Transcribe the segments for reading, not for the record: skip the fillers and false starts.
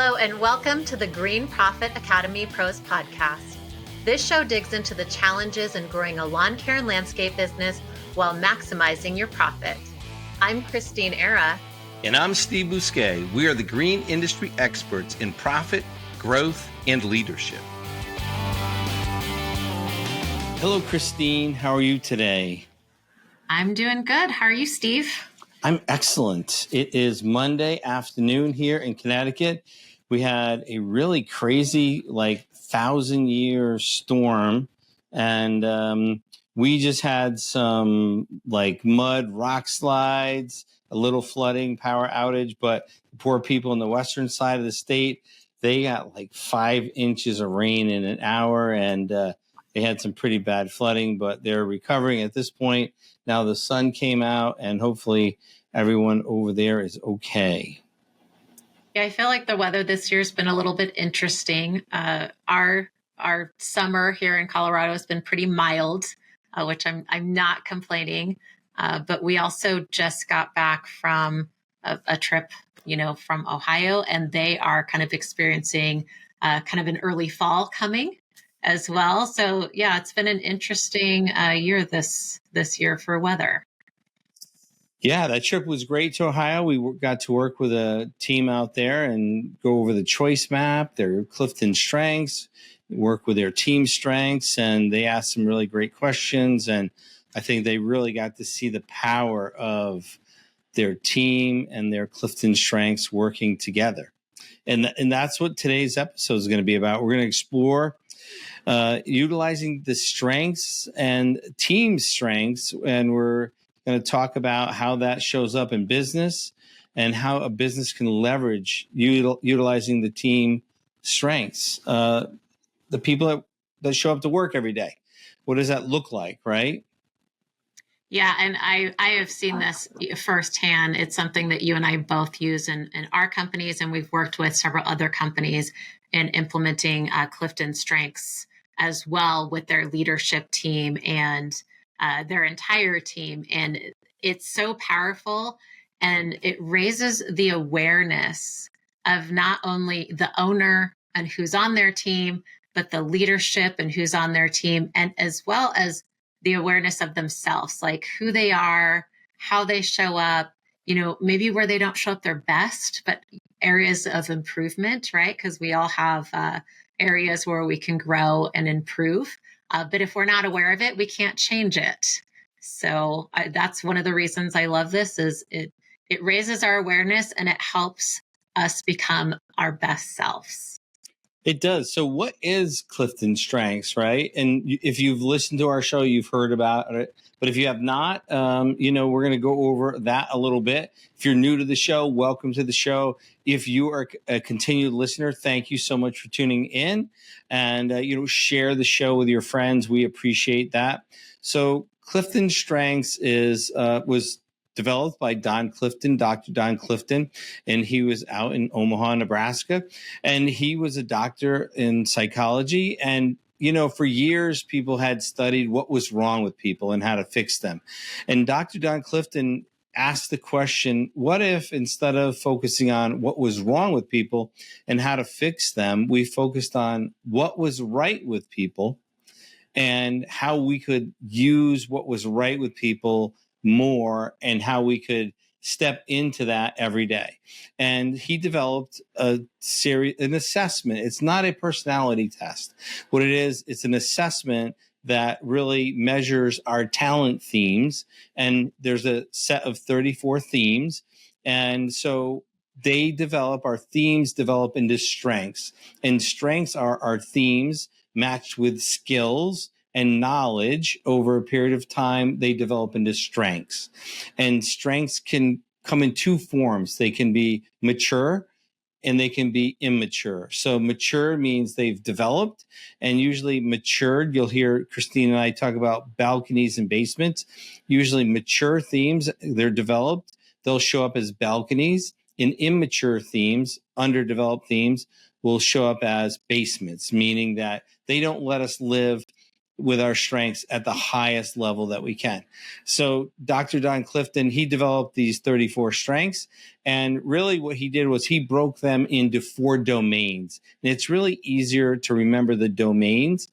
Hello and welcome to the Green Profit Academy Pros Podcast. This show digs into the challenges in growing a lawn care and landscape business while maximizing your profit. I'm Christine Era. And I'm Steve Bousquet. We are the green industry experts in profit, growth, and leadership. Hello, Christine. How are you today? I'm doing good. How are you, Steve? I'm excellent. It is Monday afternoon here in Connecticut. We had a really crazy, 1,000-year storm, and we just had some mud, rock slides, a little flooding, power outage. But the poor people on the western side of the state, they got 5 inches of rain in an hour, and they had some pretty bad flooding, but they're recovering at this point. Now the sun came out, and hopefully everyone over there is okay. Yeah, I feel like the weather this year has been a little bit interesting. Our summer here in Colorado has been pretty mild, which I'm not complaining. But we also just got back from a trip, from Ohio, and they are kind of experiencing kind of an early fall coming as well. So yeah, it's been an interesting year this year for weather. Yeah, that trip was great to Ohio. We got to work with a team out there and go over the choice map, their Clifton Strengths, work with their team strengths, and they asked some really great questions. And I think they really got to see the power of their team and their Clifton Strengths working together. And that's what today's episode is going to be about. We're going to explore utilizing the strengths and team strengths, and we're going to talk about how that shows up in business and how a business can leverage utilizing the team strengths. The people that show up to work every day. What does that look like, right? Yeah, and I have seen this firsthand. It's something that you and I both use in our companies, and we've worked with several other companies in implementing Clifton Strengths as well with their leadership team and their entire team. And it's so powerful, and it raises the awareness of not only the owner and who's on their team, but the leadership and who's on their team, and as well as the awareness of themselves, like who they are, how they show up, maybe where they don't show up their best, but areas of improvement, right? Because we all have areas where we can grow and improve. But if we're not aware of it, we can't change it. So that's one of the reasons I love this is it raises our awareness and it helps us become our best selves. It does. So what is Clifton Strengths, right? And if you've listened to our show, you've heard about it. But if you have not, we're going to go over that a little bit. If you're new to the show, welcome to the show. If you are a continued listener, thank you so much for tuning in. And, share the show with your friends. We appreciate that. So Clifton Strengths was developed by Dr. Don Clifton, and he was out in Omaha, Nebraska, and he was a doctor in psychology. And, for years, people had studied what was wrong with people and how to fix them. And Dr. Don Clifton asked the question, what if instead of focusing on what was wrong with people and how to fix them, we focused on what was right with people and how we could use what was right with people more and how we could step into that every day. And he developed an assessment. It's not a personality test. What it is, it's an assessment that really measures our talent themes. And there's a set of 34 themes. And so our themes develop into strengths. And strengths are our themes matched with skills and knowledge. Over a period of time, they develop into strengths. And strengths can come in 2 forms. They can be mature and they can be immature. So mature means they've developed, and usually matured, you'll hear Christine and I talk about balconies and basements. Usually mature themes, they're developed, they'll show up as balconies. In immature themes, underdeveloped themes will show up as basements, meaning that they don't let us live with our strengths at the highest level that we can. So Dr. Don Clifton, he developed these 34 strengths. And really what he did was he broke them into 4 domains. And it's really easier to remember the domains.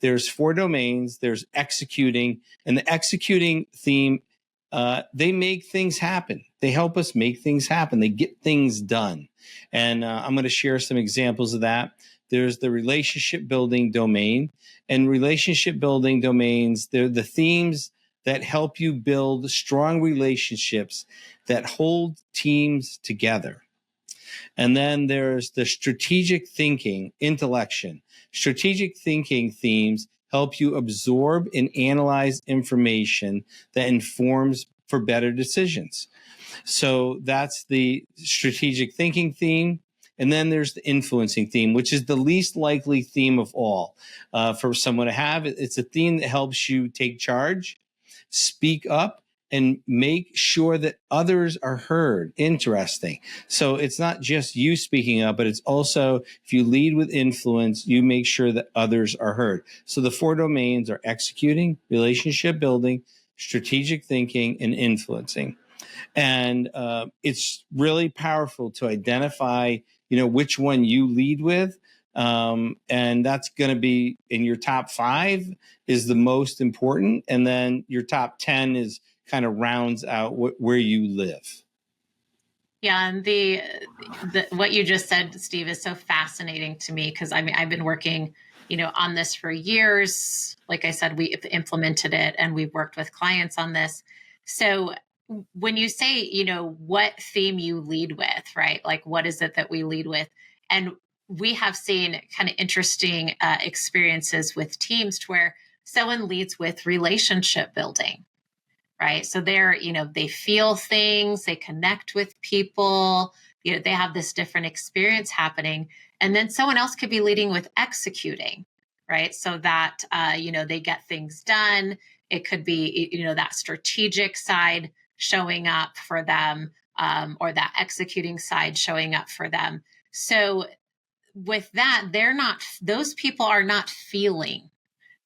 There's 4 domains. There's executing, and the executing theme, they make things happen. They help us make things happen. They get things done. And I'm going to share some examples of that. There's the relationship building domain, and relationship building domains, they're the themes that help you build strong relationships that hold teams together. And then there's the strategic thinking, intellection. Strategic thinking themes help you absorb and analyze information that informs for better decisions. So that's the strategic thinking theme. And then there's the influencing theme, which is the least likely theme of all for someone to have. It's a theme that helps you take charge, speak up, and make sure that others are heard. Interesting. So it's not just you speaking up, but it's also, if you lead with influence, you make sure that others are heard. So the 4 domains are executing, relationship building, strategic thinking, and influencing. And it's really powerful to identify, which one you lead with. And that's going to be in your top 5 is the most important. And then your top 10 is kind of rounds out where you live. Yeah, and the what you just said, Steve, is so fascinating to me because I've been working, on this for years. Like I said, we've implemented it and we've worked with clients on this. So when you say, what theme you lead with, right? Like, what is it that we lead with? And we have seen kind of interesting experiences with teams to where someone leads with relationship building, right? So they're, they feel things, they connect with people, they have this different experience happening. And then someone else could be leading with executing, right? So that, they get things done. It could be, that strategic side showing up for them, or that executing side showing up for them. So with that, those people are not feeling.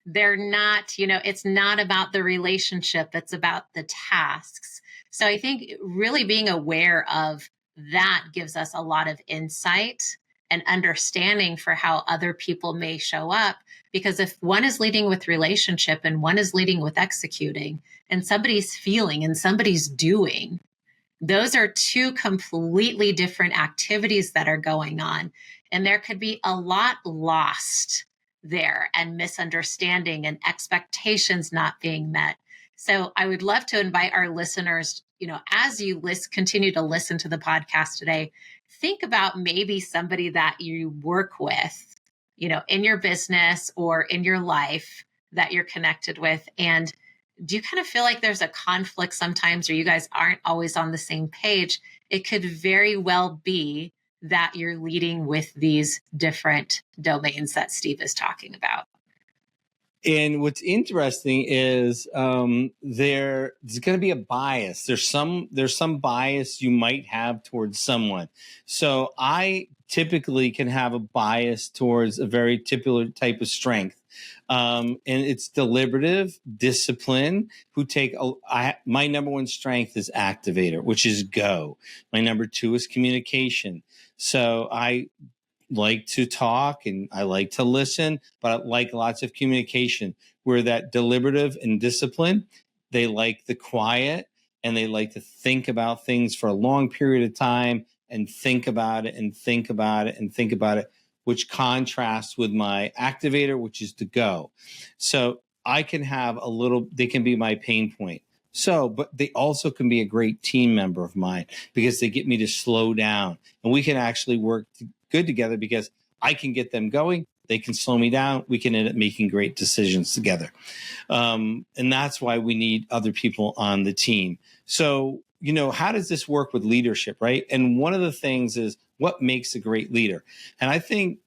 They're not, it's not about the relationship, it's about the tasks. So I think really being aware of that gives us a lot of insight and understanding for how other people may show up. Because if one is leading with relationship and one is leading with executing, and somebody's feeling and somebody's doing, those are 2 completely different activities that are going on. And there could be a lot lost there, and misunderstanding and expectations not being met. So I would love to invite our listeners, as you continue to listen to the podcast today, think about maybe somebody that you work with, in your business or in your life that you're connected with. And do you kind of feel like there's a conflict sometimes, or you guys aren't always on the same page? It could very well be that you're leading with these different domains that Steve is talking about. And what's interesting is there's going to be a bias. There's some bias you might have towards someone. So I typically can have a bias towards a very typical type of strength. And it's deliberative, discipline, my number 1 strength is activator, which is go. My number 2 is communication. So I like to talk and I like to listen, but I like lots of communication. Where that deliberative and discipline, they like the quiet and they like to think about things for a long period of time and think about it and think about it and think about it, which contrasts with my activator, which is to go. So I can have they can be my pain point. So, but they also can be a great team member of mine because they get me to slow down, and we can actually work good together because I can get them going. They can slow me down. We can end up making great decisions together. And that's why we need other people on the team. So, how does this work with leadership, right? And one of the things is what makes a great leader. And I think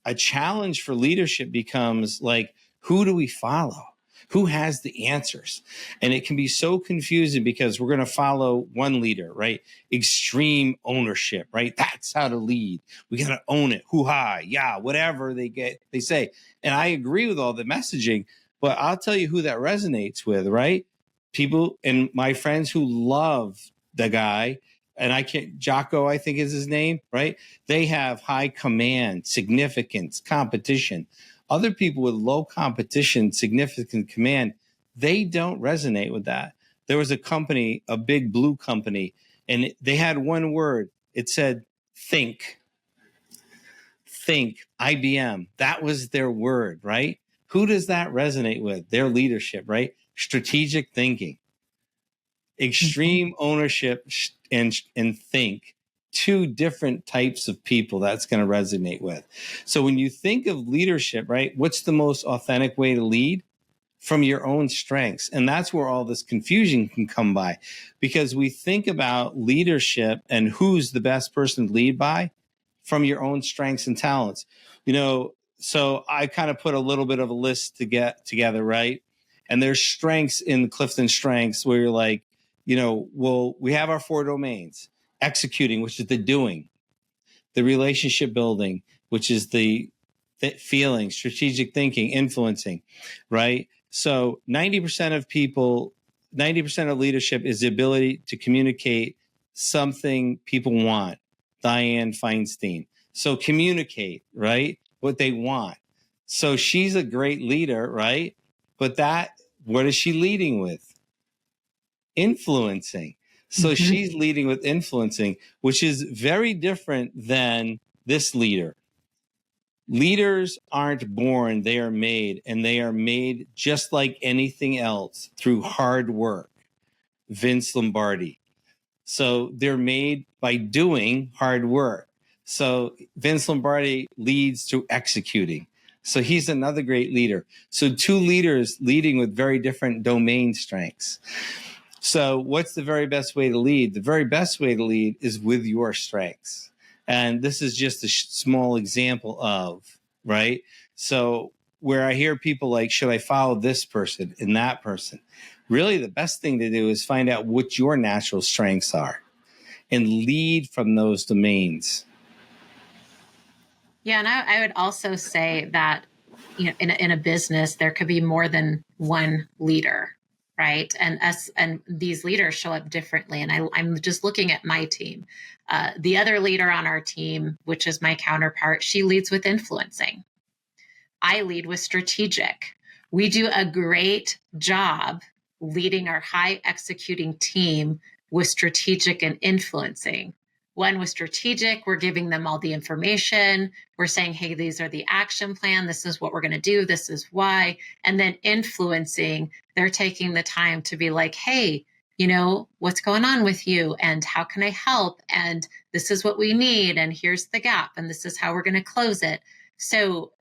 a challenge for leadership becomes like, who do we follow? Who has the answers? And it can be so confusing because we're going to follow one leader, right? Extreme ownership, right? That's how to lead. We got to own it. Hoo-ha, yeah, whatever they say. And I agree with all the messaging, But I'll tell you who that resonates with, right? People and my friends who love the guy, and I can't, Jocko, I think is his name, right? They have high command, significance, competition. Other people with low competition, significant command, they don't resonate with that. There was a company, a big blue company, and they had one word. It said, think. Think, IBM. That was their word, right? Who does that resonate with? Their leadership, right? Strategic thinking, extreme ownership, and think. Two different types of people that's going to resonate with. So when you think of leadership, right, what's the most authentic way to lead? From your own strengths. And that's where all this confusion can come by, because we think about leadership and who's the best person to lead by from your own strengths and talents. So I kind of put a little bit of a list to get together, right? And there's strengths in Clifton Strengths where you're like, well, we have our 4 domains: executing, which is the doing; the relationship building, which is the feeling; strategic thinking, influencing, right? So 90% of people, 90% of leadership is the ability to communicate something people want. Diane Feinstein. So communicate, right? What they want. So she's a great leader, right? But what is she leading with? Influencing. So she's leading with influencing, which is very different than this leader. Leaders aren't born, they are made, and they are made just like anything else through hard work. Vince Lombardi. So they're made by doing hard work. So Vince Lombardi leads through executing. So he's another great leader. So 2 leaders leading with very different domain strengths. So what's the very best way to lead? The very best way to lead is with your strengths. And this is just a small example of, right? So where I hear people like, should I follow this person and that person? Really, the best thing to do is find out what your natural strengths are and lead from those domains. Yeah, and I would also say that in a business there could be more than one leader, right? And these leaders show up differently. And I'm just looking at my team. The other leader on our team, which is my counterpart, she leads with influencing. I lead with strategic. We do a great job leading our high executing team with strategic and influencing. One with strategic, we're giving them all the information. We're saying, hey, these are the action plan. This is what we're going to do. This is why. And then influencing, they're taking the time to be like, hey, what's going on with you? And how can I help? And this is what we need. And here's the gap. And this is how we're going to close it. So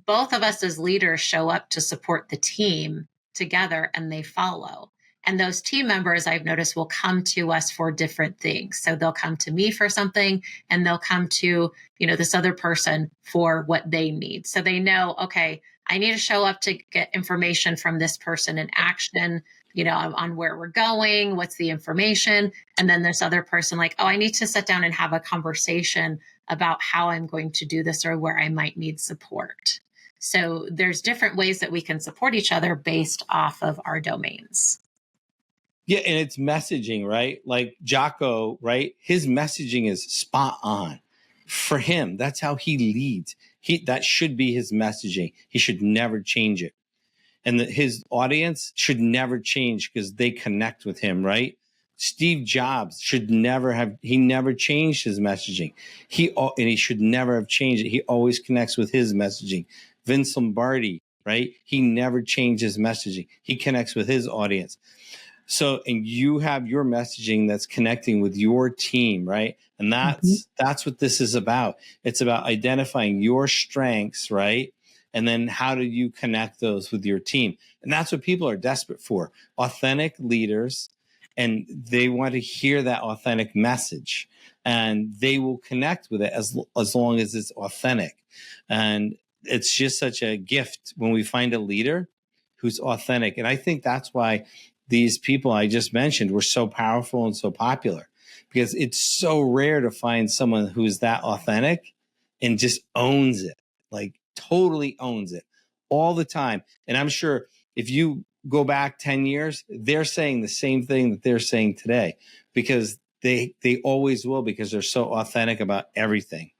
both of us as leaders show up to support the team together, and they follow. And those team members, I've noticed, will come to us for different things. So they'll come to me for something, and they'll come to, this other person for what they need. So they know, okay, I need to show up to get information from this person in action, on where we're going, what's the information. And then this other person, like, oh, I need to sit down and have a conversation about how I'm going to do this or where I might need support. So there's different ways that we can support each other based off of our domains. Yeah, and it's messaging, right? Like Jocko, right? His messaging is spot on. For him, that's how he leads. That should be his messaging. He should never change it. And his audience should never change because they connect with him, right? Steve Jobs he never changed his messaging. He should never have changed it. He always connects with his messaging. Vince Lombardi, right? He never changed his messaging. He connects with his audience. So, and you have your messaging that's connecting with your team, right? And that's what this is about. It's about identifying your strengths, right? And then how do you connect those with your team? And that's what people are desperate for. Authentic leaders, and they want to hear that authentic message, and they will connect with it as long as it's authentic. And it's just such a gift when we find a leader who's authentic. And I think that's why these people I just mentioned were so powerful and so popular, because it's so rare to find someone who's that authentic and just owns it, like totally owns it all the time. And I'm sure if you go back 10 years, they're saying the same thing that they're saying today, because they always will, because they're so authentic about everything.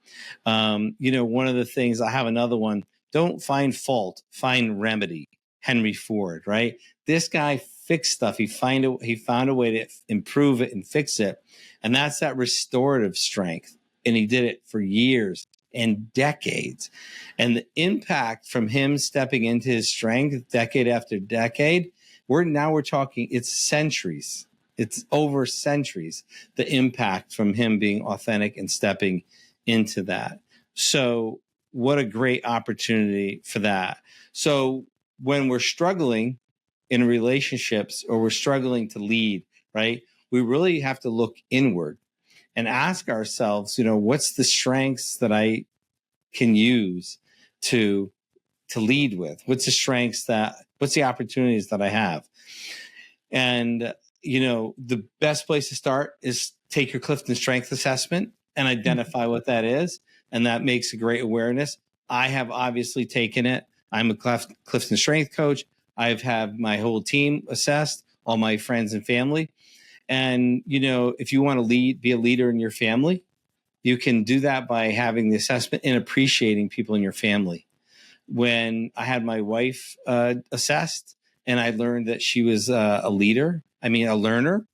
One of the things, I have another one, don't find fault, find remedy. Henry Ford, right? This guy fixed stuff. He found a way to improve it and fix it. And that's that restorative strength. And he did it for years and decades. And the impact from him stepping into his strength decade after decade, we're talking, it's centuries. It's over centuries, the impact from him being authentic and stepping into that. So what a great opportunity for that. So when we're struggling in relationships, or we're struggling to lead, right, we really have to look inward and ask ourselves, what's the strengths that I can use to lead with? What's the opportunities that I have? And, the best place to start is take your Clifton Strengths assessment and identify what that is. And that makes a great awareness. I have obviously taken it. I'm a Clifton Strength coach. I've had my whole team assessed, all my friends and family. And, if you want to be a leader in your family, you can do that by having the assessment and appreciating people in your family. When I had my wife assessed, and I learned that she was a learner,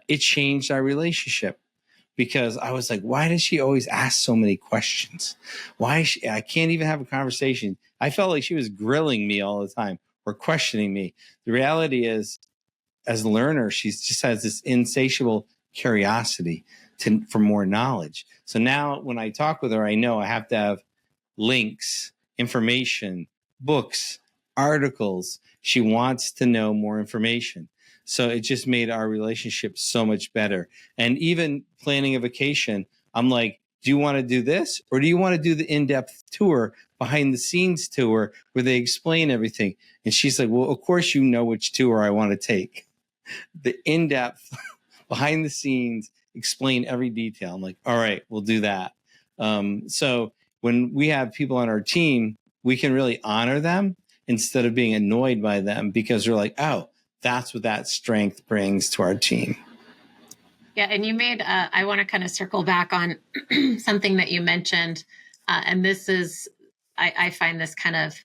it changed our relationship. Because I was like, why does she always ask so many questions? I can't even have a conversation. I felt like she was grilling me all the time or questioning me. The reality is, as a learner, she just has this insatiable curiosity for more knowledge. So now when I talk with her, I know I have to have links, information, books, articles. She wants to know more information. So it just made our relationship so much better. And even planning a vacation, I'm like, do you want to do this? Or do you want to do the in-depth tour, behind the scenes tour, where they explain everything? And she's like, well, of course, which tour I want to take. The in-depth, behind the scenes, explain every detail. I'm like, all right, we'll do that. So when we have people on our team, we can really honor them instead of being annoyed by them, because they're like, oh, that's what that strength brings to our team. Yeah. And you made, I want to kind of circle back on something that you mentioned. And this is, I find this kind of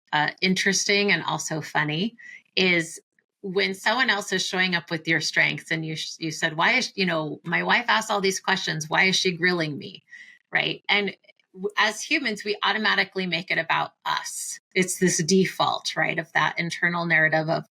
interesting and also funny, is when someone else is showing up with your strengths, and you said, why is, my wife asked all these questions. Why is she grilling me? Right. And as humans, we automatically make it about us. It's this default, right, of that internal narrative of,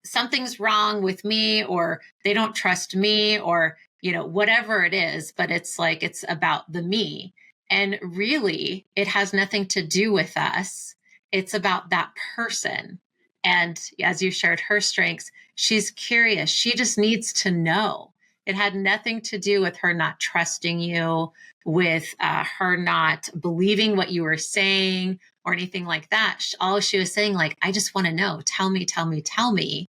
something's wrong with me, or they don't trust me, or, whatever it is. But it's like, it's about the me. And really, it has nothing to do with us. It's about that person. And as you shared her strengths, she's curious. She just needs to know. It had nothing to do with her not trusting you, with her not believing what you were saying or anything like that. All she was saying, like, I just want to know. Tell me, tell me, tell me.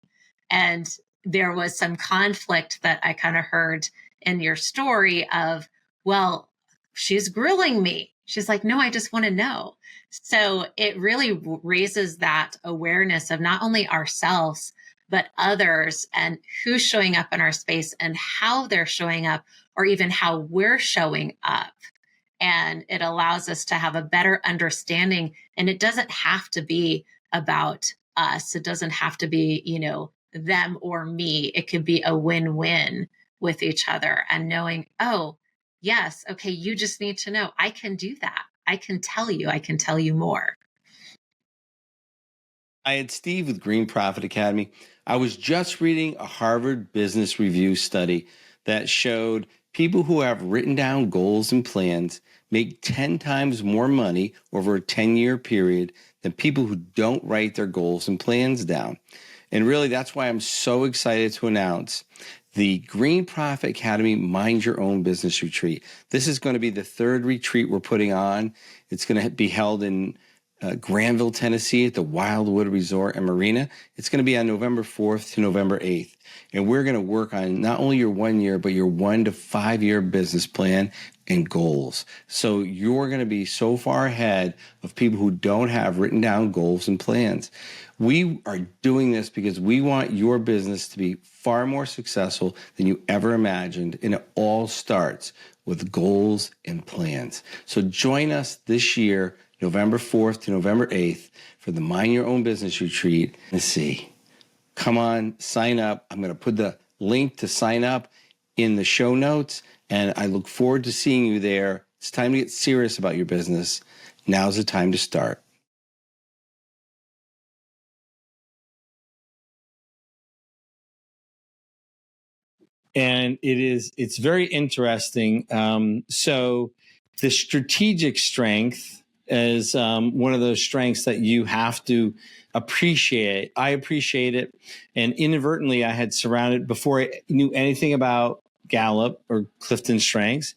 And there was some conflict that I kind of heard in your story of, well, she's grilling me. She's like, no, I just want to know. So it really raises that awareness of not only ourselves, but others, and who's showing up in our space and how they're showing up, or even how we're showing up. And it allows us to have a better understanding. And it doesn't have to be about us. It doesn't have to be, them or me. It could be a win-win with each other, and knowing, oh, yes, okay, you just need to know I can do that. I can tell you more. I had Steve with Green Profit Academy. I was just reading a Harvard Business Review study that showed people who have written down goals and plans make 10 times more money over a 10-year period than people who don't write their goals and plans down. And really, that's why I'm so excited to announce the Green Profit Academy Mind Your Own Business Retreat. This is going to be the third retreat we're putting on. It's going to be held in Granville, Tennessee at the Wildwood Resort and Marina. It's going to be on November 4th to November 8th. And we're going to work on not only your 1 year, but your 1 to 5 year business plan and goals. So you're going to be so far ahead of people who don't have written down goals and plans. We are doing this because we want your business to be far more successful than you ever imagined. And it all starts with goals and plans. So join us this year, November 4th to November 8th, for the Mind Your Own Business Retreat. Let's see. Come on, sign up. I'm going to put the link to sign up in the show notes, and I look forward to seeing you there. It's time to get serious about your business. Now's the time to start. And it's very interesting. So the strategic strength is one of those strengths that you have to appreciate. I appreciate it. And inadvertently, I had surrounded, before I knew anything about Gallup or Clifton Strengths.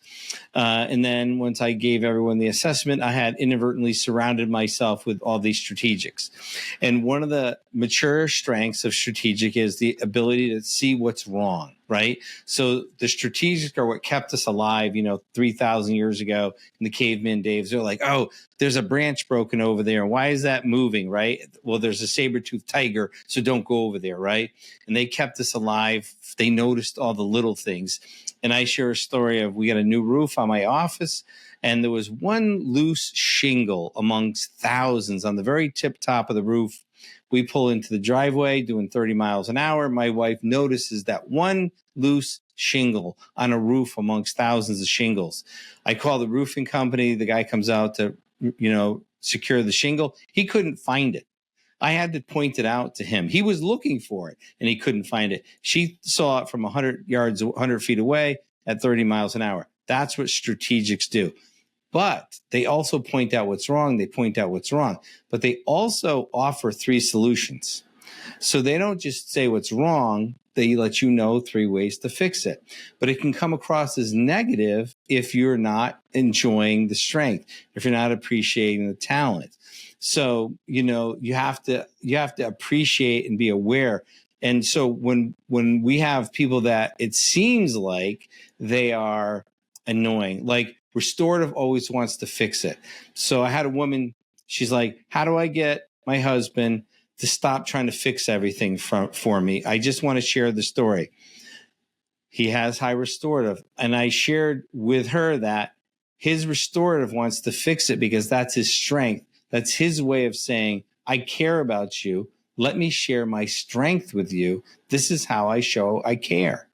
And then once I gave everyone the assessment, I had inadvertently surrounded myself with all these strategics. And one of the mature strengths of strategic is the ability to see what's wrong, right? So the strategic are what kept us alive, 3,000 years ago in the caveman days. They're like, oh, there's a branch broken over there. Why is that moving, right? Well, there's a saber-toothed tiger, so don't go over there, right? And they kept us alive. They noticed all the little things. And I share a story of, we got a new roof on my office, and there was one loose shingle amongst thousands on the very tip top of the roof. We pull into the driveway doing 30 miles an hour. My wife notices that one loose shingle on a roof amongst thousands of shingles. I call the roofing company. The guy comes out to, secure the shingle. He couldn't find it. I had to point it out to him. He was looking for it and he couldn't find it. She saw it from 100 feet away at 30 miles an hour. That's what strategics do. But they also point out what's wrong. They point out what's wrong. But they also offer 3 solutions. So they don't just say what's wrong. They let you know 3 ways to fix it. But it can come across as negative if you're not enjoying the strength, if you're not appreciating the talent. So, you have to appreciate and be aware. And so when we have people that it seems like they are annoying, like restorative always wants to fix it. So I had a woman, she's like, how do I get my husband to stop trying to fix everything for me? I just want to share the story. He has high restorative. And I shared with her that his restorative wants to fix it because that's his strength. That's his way of saying, I care about you. Let me share my strength with you. This is how I show I care.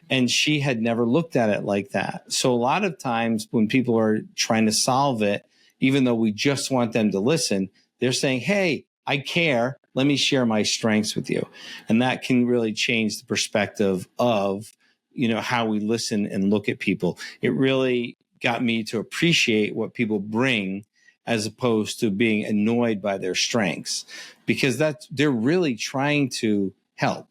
And she had never looked at it like that. So a lot of times when people are trying to solve it, even though we just want them to listen, they're saying, hey, I care. Let me share my strengths with you. And that can really change the perspective of, how we listen and look at people. It really got me to appreciate what people bring as opposed to being annoyed by their strengths, because they're really trying to help.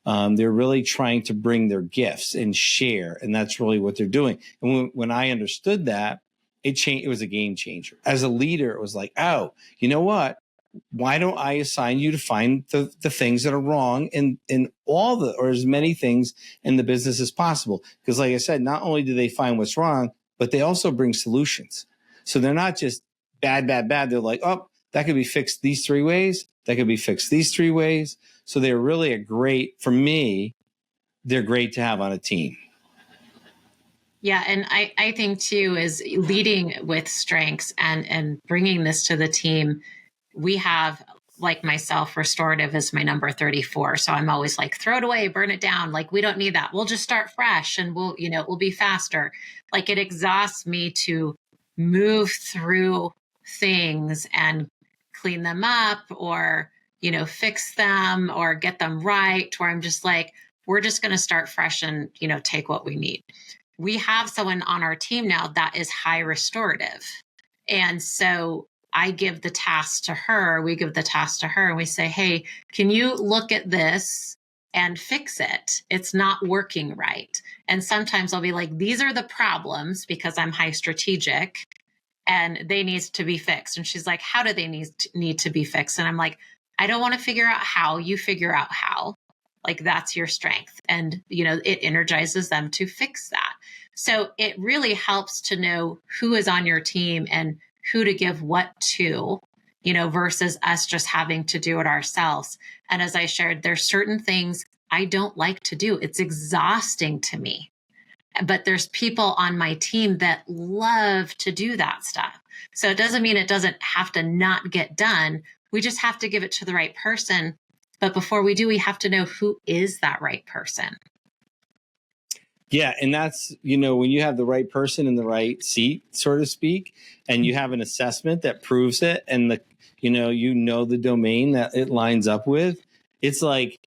They're really trying to bring their gifts and share. And that's really what they're doing. And when I understood that, it was a game changer. As a leader, it was like, oh, you know what? Why don't I assign you to find the things that are wrong in or as many things in the business as possible? Because like I said, not only do they find what's wrong, but they also bring solutions. So they're not just bad. They're like, oh, that could be fixed these 3 ways. That could be fixed these 3 ways. So they're really for me, they're great to have on a team. Yeah. And I think too, is leading with strengths and bringing this to the team. We have, like myself, restorative is my number 34. So I'm always like, throw it away, burn it down. Like, we don't need that. We'll just start fresh and we'll be faster. Like, it exhausts me to move through things and clean them up or, fix them or get them right, where I'm just like, we're just going to start fresh and, take what we need. We have someone on our team now that is high restorative. And so I give the task to her, we give the task to her, and we say, hey, can you look at this and fix it? It's not working right. And sometimes I'll be like, these are the problems because I'm high strategic. and they need to be fixed. And she's like, how do they need to be fixed? And I'm like, I don't want to figure out how. You figure out how. Like, that's your strength. And, it energizes them to fix that. So it really helps to know who is on your team and who to give what to, versus us just having to do it ourselves. And as I shared, there's certain things I don't like to do. It's exhausting to me. But there's people on my team that love to do that stuff. So it doesn't mean it doesn't have to not get done. We just have to give it to the right person. But before we do, we have to know who is that right person. Yeah. And that's, when you have the right person in the right seat, so to speak, and you have an assessment that proves it, and the domain that it lines up with, it's like,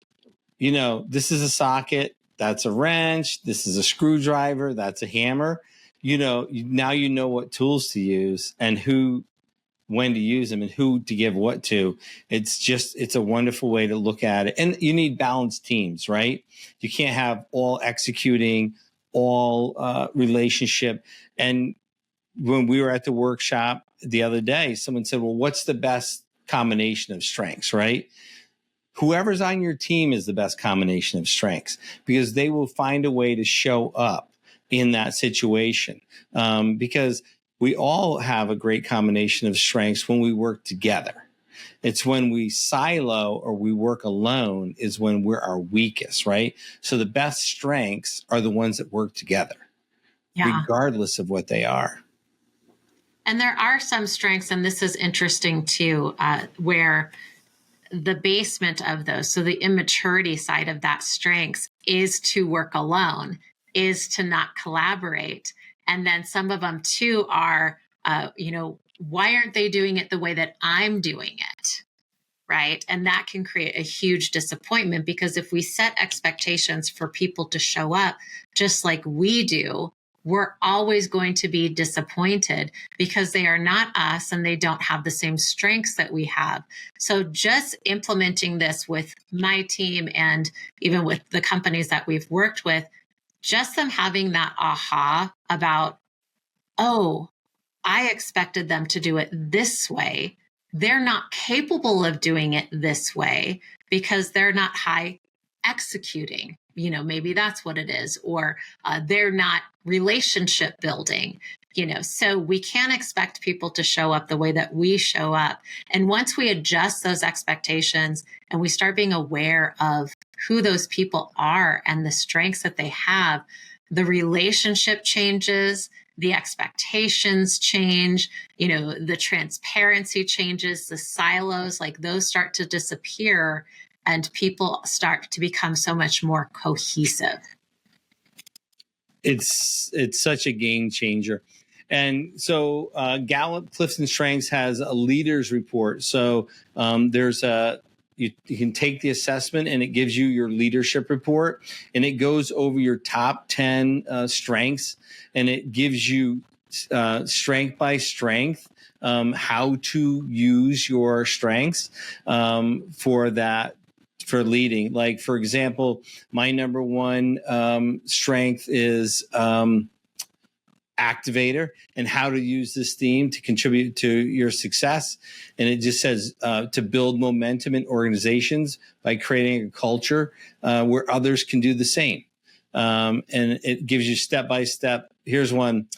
this is a socket, that's a wrench, this is a screwdriver, that's a hammer. Now you know what tools to use and when to use them and who to give what to. It's a wonderful way to look at it. And you need balanced teams, right? You can't have all executing, all relationship. And when we were at the workshop the other day, someone said, well, what's the best combination of strengths, right? Whoever's on your team is the best combination of strengths, because they will find a way to show up in that situation. Because we all have a great combination of strengths when we work together. It's when we silo or we work alone is when we're our weakest, right? So the best strengths are the ones that work together, regardless of what they are. And there are some strengths, and this is interesting too, where the basement of those, so the immaturity side of that strengths, is to work alone, is to not collaborate. And then some of them too are, why aren't they doing it the way that I'm doing it? Right. And that can create a huge disappointment, because if we set expectations for people to show up just like we do, we're always going to be disappointed because they are not us and they don't have the same strengths that we have. So just implementing this with my team and even with the companies that we've worked with, just them having that aha about, oh, I expected them to do it this way. They're not capable of doing it this way because they're not high executing. Maybe that's what it is. Or they're not relationship building. So we can't expect people to show up the way that we show up. And once we adjust those expectations and we start being aware of who those people are and the strengths that they have, the relationship changes, the expectations change, the transparency changes, the silos, like those start to disappear, and people start to become so much more cohesive. It's such a game changer. And so Gallup Clifton Strengths has a leaders report. So there's you can take the assessment and it gives you your leadership report, and it goes over your top 10 strengths, and it gives you strength by strength, how to use your strengths for leading. Like, for example, my number one strength is activator, and how to use this theme to contribute to your success. And it just says to build momentum in organizations by creating a culture where others can do the same. And it gives you step by step. Here's one.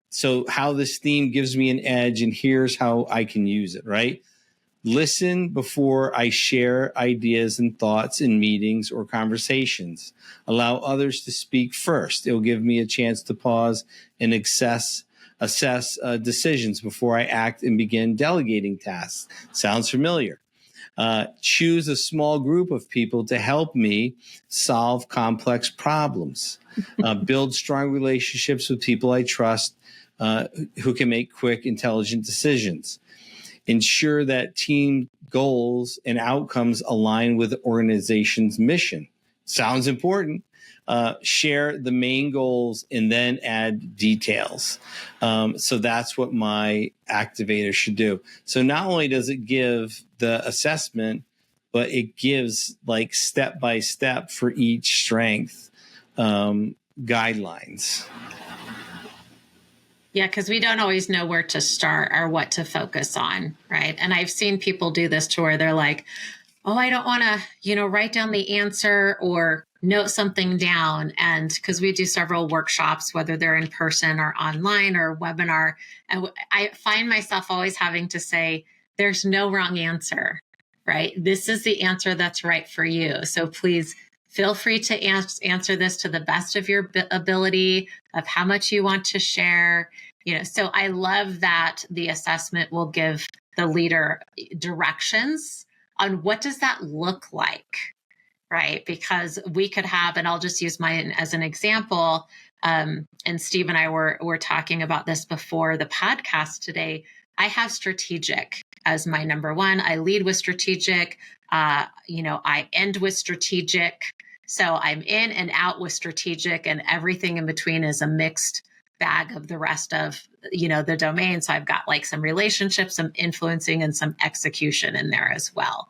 So how this theme gives me an edge, and here's how I can use it, right? Listen before I share ideas and thoughts in meetings or conversations. Allow others to speak first. It will give me a chance to pause and assess decisions before I act and begin delegating tasks. Sounds familiar. Choose a small group of people to help me solve complex problems. Build strong relationships with people I trust who can make quick, intelligent decisions. Ensure that team goals and outcomes align with the organization's mission. Sounds important. Share the main goals and then add details. So that's what my activator should do. So not only does it give the assessment, but it gives like step by step for each strength guidelines. Yeah, because we don't always know where to start or what to focus on, right? And I've seen people do this to where they're like, oh, I don't want to, write down the answer or note something down. And because we do several workshops, whether they're in person or online or webinar, and I find myself always having to say, there's no wrong answer, right? This is the answer that's right for you. So please feel free to answer this to the best of your ability, of how much you want to share. So I love that the assessment will give the leader directions on what does that look like, right? Because we could have, and I'll just use mine as an example. And Steve and I were talking about this before the podcast today. I have strategic as my number one. I lead with strategic. I end with strategic. So I'm in and out with strategic, and everything in between is a mixed bag of the rest of the domain. So I've got like some relationships, some influencing, and some execution in there as well.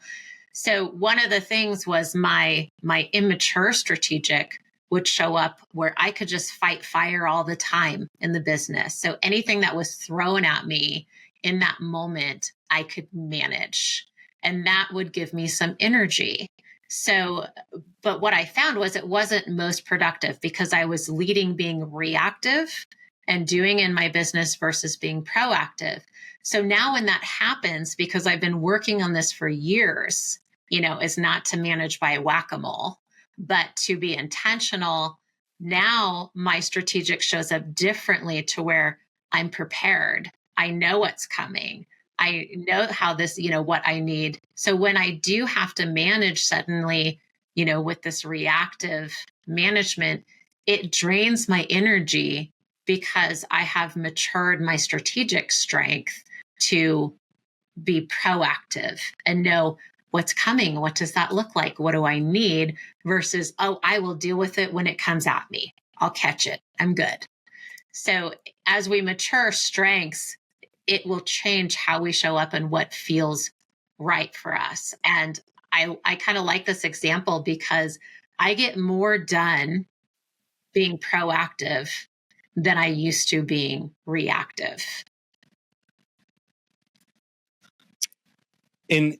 So one of the things was my immature strategic would show up where I could just fight fire all the time in the business. So anything that was thrown at me in that moment, I could manage, and that would give me some energy. So, but what I found was it wasn't most productive because I was leading being reactive and doing in my business versus being proactive. So now when that happens, because I've been working on this for years, is not to manage by whack-a-mole, but to be intentional. Now my strategic shows up differently to where I'm prepared. I know what's coming. I know how this, what I need. So when I do have to manage suddenly, with this reactive management, it drains my energy because I have matured my strategic strength to be proactive and know what's coming. What does that look like? What do I need? Versus, oh, I will deal with it when it comes at me. I'll catch it. I'm good. So as we mature strengths, it will change how we show up and what feels right for us. And I kind of like this example because I get more done being proactive than I used to being reactive. And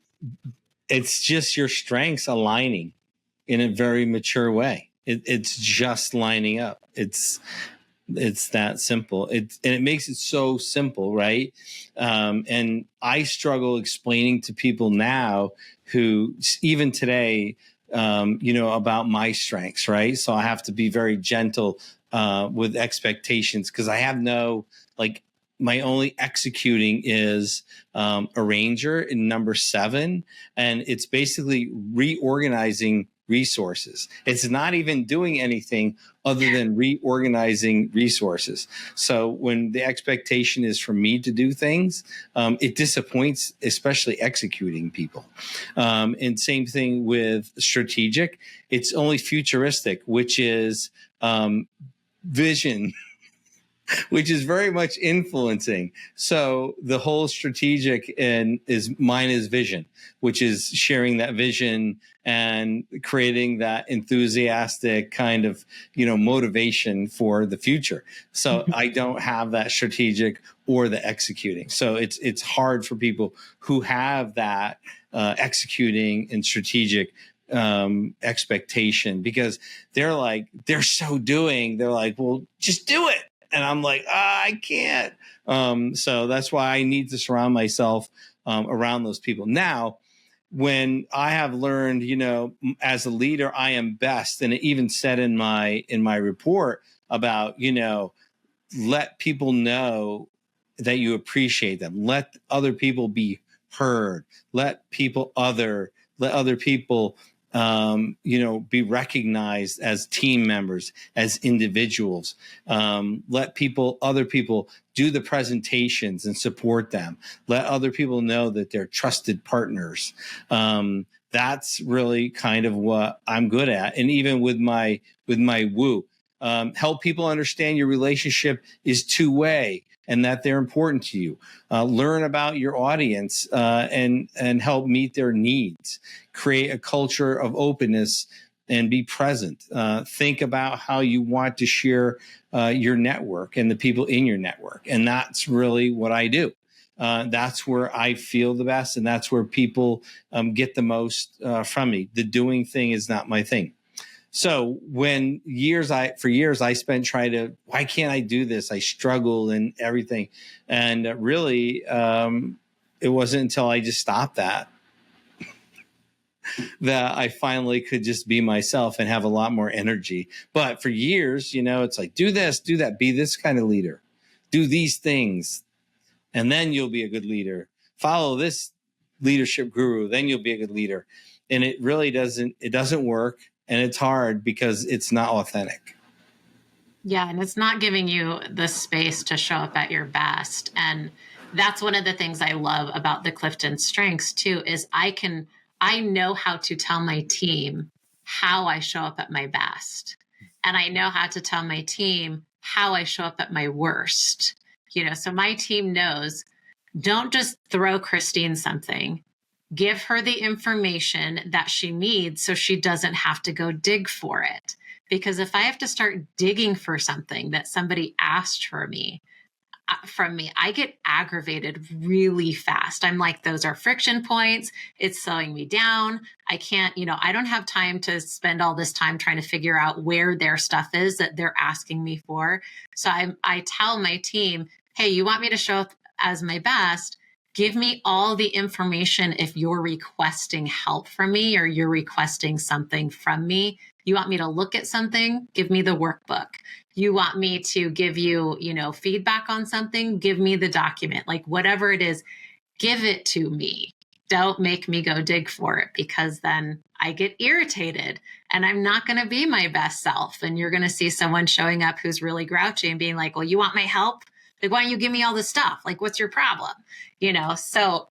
it's just your strengths aligning in a very mature way. It's just lining up. It's that simple. And it makes it so simple, right? And I struggle explaining to people now who even today, about my strengths, right? So I have to be very gentle with expectations because I have my only executing is arranger in number 7. And it's basically reorganizing resources. It's not even doing anything other than reorganizing resources. So when the expectation is for me to do things, it disappoints, especially executing people. And same thing with strategic. It's only futuristic, which is vision, which is very much influencing. So the whole strategic mine is vision, which is sharing that vision and creating that enthusiastic kind of, motivation for the future. So I don't have that strategic or the executing. So it's hard for people who have that executing and strategic expectation because they're so doing. They're like, well, just do it. And I'm like, I can't. So that's why I need to surround myself around those people. Now, when I have learned, as a leader, I am best. And it even said in my report about, let people know that you appreciate them. Let other people be heard. Let other people be recognized as team members, as individuals. Let other people do the presentations and support them. Let other people know that they're trusted partners. That's really kind of what I'm good at. And even with my woo, help people understand your relationship is two-way and that they're important to you. Learn about your audience and help meet their needs. Create a culture of openness and be present. Think about how you want to share your network and the people in your network. And that's really what I do. That's where I feel the best, and that's where people get the most from me. The doing thing is not my thing. So for years I spent trying to, why can't I do this? I struggled and everything. And really, it wasn't until I just stopped that I finally could just be myself and have a lot more energy. But for years, it's like, do this, do that, be this kind of leader, do these things, and then you'll be a good leader. Follow this leadership guru, then you'll be a good leader. And it really doesn't work. And it's hard because it's not authentic. Yeah, and it's not giving you the space to show up at your best. And that's one of the things I love about the Clifton Strengths too, is I know how to tell my team how I show up at my best. And I know how to tell my team how I show up at my worst. So my team knows, don't just throw Christine something. Give her the information that she needs so she doesn't have to go dig for it. Because if I have to start digging for something that somebody asked from me, I get aggravated really fast. I'm like, those are friction points. It's slowing me down. I can't, I don't have time to spend all this time trying to figure out where their stuff is that they're asking me for. So I tell my team, hey, you want me to show up as my best? Give me all the information if you're requesting help from me or you're requesting something from me. You want me to look at something? Give me the workbook. You want me to give you, feedback on something? Give me the document. Like whatever it is, give it to me. Don't make me go dig for it, because then I get irritated and I'm not going to be my best self. And you're going to see someone showing up who's really grouchy and being like, well, you want my help? Like, why don't you give me all this stuff? Like, what's your problem? So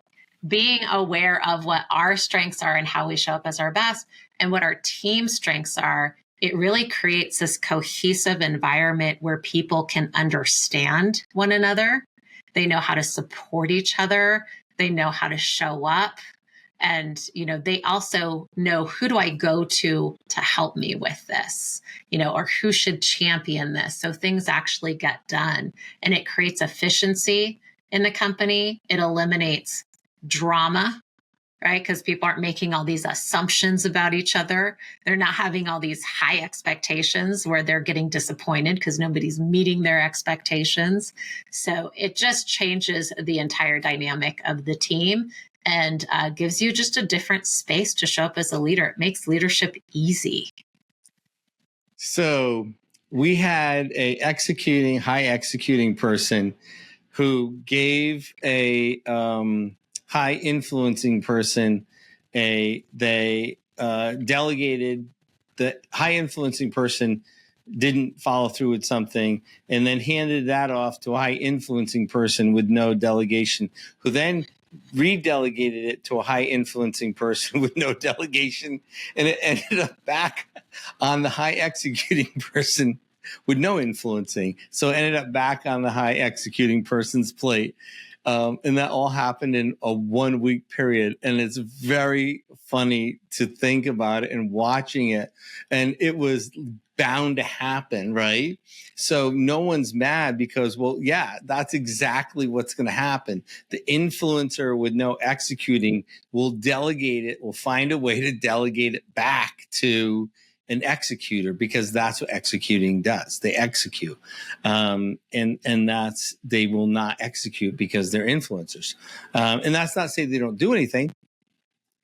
being aware of what our strengths are and how we show up as our best and what our team strengths are, it really creates this cohesive environment where people can understand one another. They know how to support each other. They know how to show up. And, they also know, who do I go to help me with this, or who should champion this? So things actually get done, and it creates efficiency in the company. It eliminates drama, right? Because people aren't making all these assumptions about each other. They're not having all these high expectations where they're getting disappointed because nobody's meeting their expectations. So it just changes the entire dynamic of the team and gives you just a different space to show up as a leader. It makes leadership easy. So we had a high executing person who gave a high influencing person delegated. The high influencing person didn't follow through with something and then handed that off to a high influencing person with no delegation, who then redelegated it to a high influencing person with no delegation, and it ended up back on the high executing person with no influencing. So it ended up back on the high executing person's plate. And that all happened in a 1 week period. And it's very funny to think about it and watching it. And it was bound to happen, right? So no one's mad because, well, yeah, that's exactly what's going to happen. The influencer with no executing will delegate it, will find a way to delegate it back to an executor, because that's what executing does. They execute. And they will not execute because they're influencers. And that's not to say they don't do anything.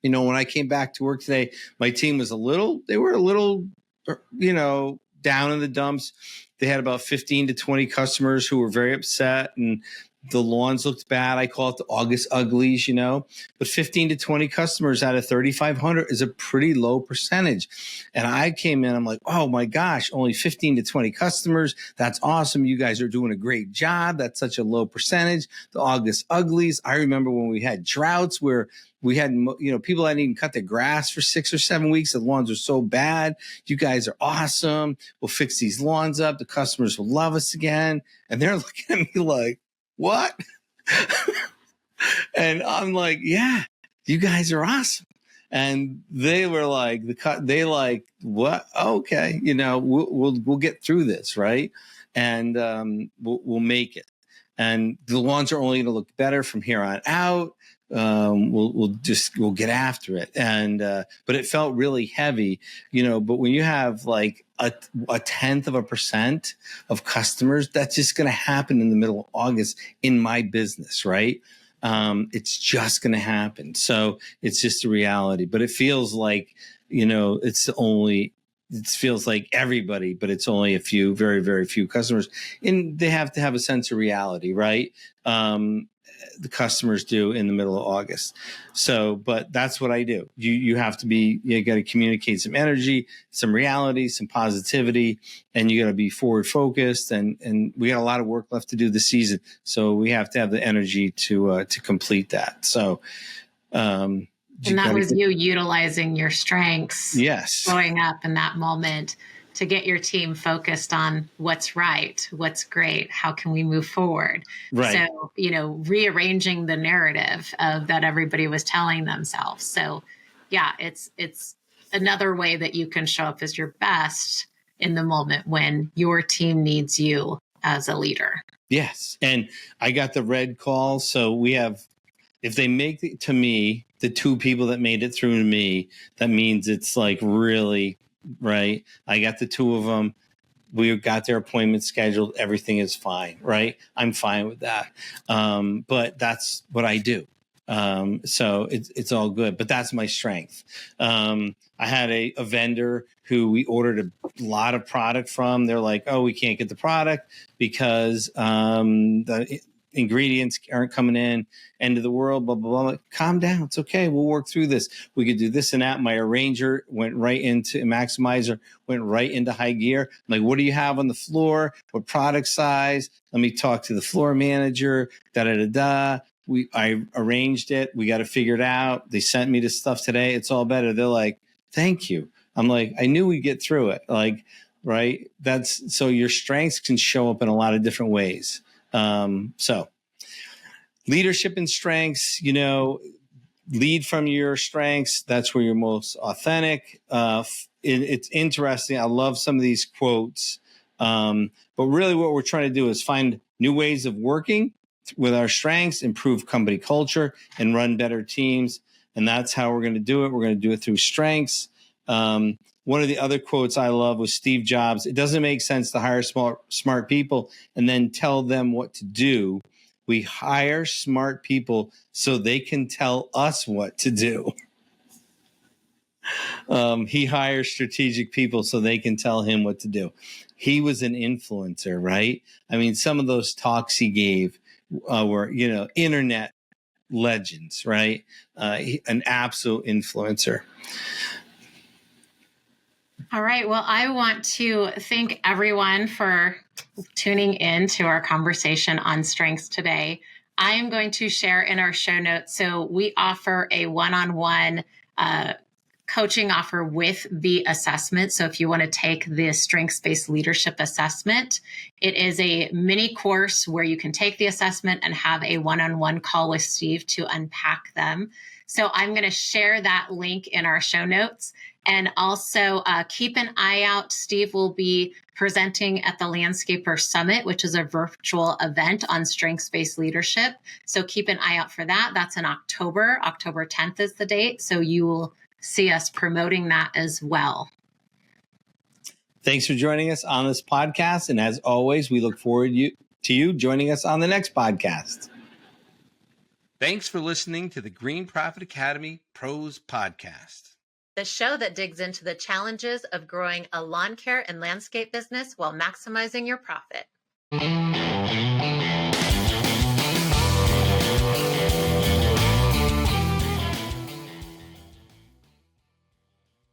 When I came back to work today, my team was a little down in the dumps. They had about 15 to 20 customers who were very upset, and the lawns looked bad. I call it the August uglies, but 15 to 20 customers out of 3,500 is a pretty low percentage. And I came in, I'm like, oh my gosh, only 15 to 20 customers. That's awesome. You guys are doing a great job. That's such a low percentage. The August uglies. I remember when we had droughts where we had, people hadn't even cut the grass for 6 or 7 weeks. The lawns are so bad. You guys are awesome. We'll fix these lawns up. The customers will love us again. And they're looking at me like, what? And I'm like, yeah, you guys are awesome. And they were like, what? Okay, we'll get through this, right? And we'll make it. And the lawns are only going to look better from here on out. We'll get after it. And but it felt really heavy, But when you have like a 0.1% of customers, that's just going to happen in the middle of August in my business, right? It's just going to happen. So it's just a reality. But it feels like it feels like everybody, but it's only a few, very, very few customers. And they have to have a sense of reality, right? The customers do in the middle of August. So, but that's what I do. You got to communicate some energy, some reality, some positivity, and you got to be forward focused. And we got a lot of work left to do this season. So we have to have the energy to complete that. So, and that was you utilizing your strengths, yes, showing up in that moment to get your team focused on what's right, what's great, how can we move forward. Right. So, rearranging the narrative of that everybody was telling themselves. So yeah, it's another way that you can show up as your best in the moment when your team needs you as a leader. Yes. And I got the red call. So we have, if they make it to me, the two people that made it through to me, that means it's like really right. I got the two of them. We got their appointment scheduled. Everything is fine, right? I'm fine with that. But that's what I do. So it's all good, but that's my strength. I had a vendor who we ordered a lot of product from. They're like, oh, we can't get the product because the ingredients aren't coming in, end of the world, blah, blah, blah. Like, calm down. It's okay. We'll work through this. We could do this and that. My arranger went right into maximizer, went right into high gear. I'm like, what do you have on the floor? What product size? Let me talk to the floor manager, I arranged it. We got to figure it out. They sent me this stuff today. It's all better. They're like, thank you. I'm like, I knew we'd get through it. Like, right. So your strengths can show up in a lot of different ways. So leadership and strengths, lead from your strengths. That's where you're most authentic. It's interesting. I love some of these quotes. But really what we're trying to do is find new ways of working with our strengths, improve company culture, and run better teams. And that's how we're going to do it. We're going to do it through strengths. One of the other quotes I love was Steve Jobs. It doesn't make sense to hire smart people and then tell them what to do. We hire smart people so they can tell us what to do. He hires strategic people so they can tell him what to do. He was an influencer, right? I mean, some of those talks he gave were, internet legends, right? An absolute influencer. All right. Well, I want to thank everyone for tuning in to our conversation on strengths today. I am going to share in our show notes. So we offer a one-on-one coaching offer with the assessment. So if you want to take the strengths-based leadership assessment, it is a mini course where you can take the assessment and have a one-on-one call with Steve to unpack them. So I'm going to share that link in our show notes. And also keep an eye out. Steve will be presenting at the Landscaper Summit, which is a virtual event on strengths-based leadership. So keep an eye out for that. That's in October. October 10th is the date. So you will see us promoting that as well. Thanks for joining us on this podcast. And as always, we look forward to you joining us on the next podcast. Thanks for listening to the Green Profit Academy Pros Podcast, the show that digs into the challenges of growing a lawn care and landscape business while maximizing your profit.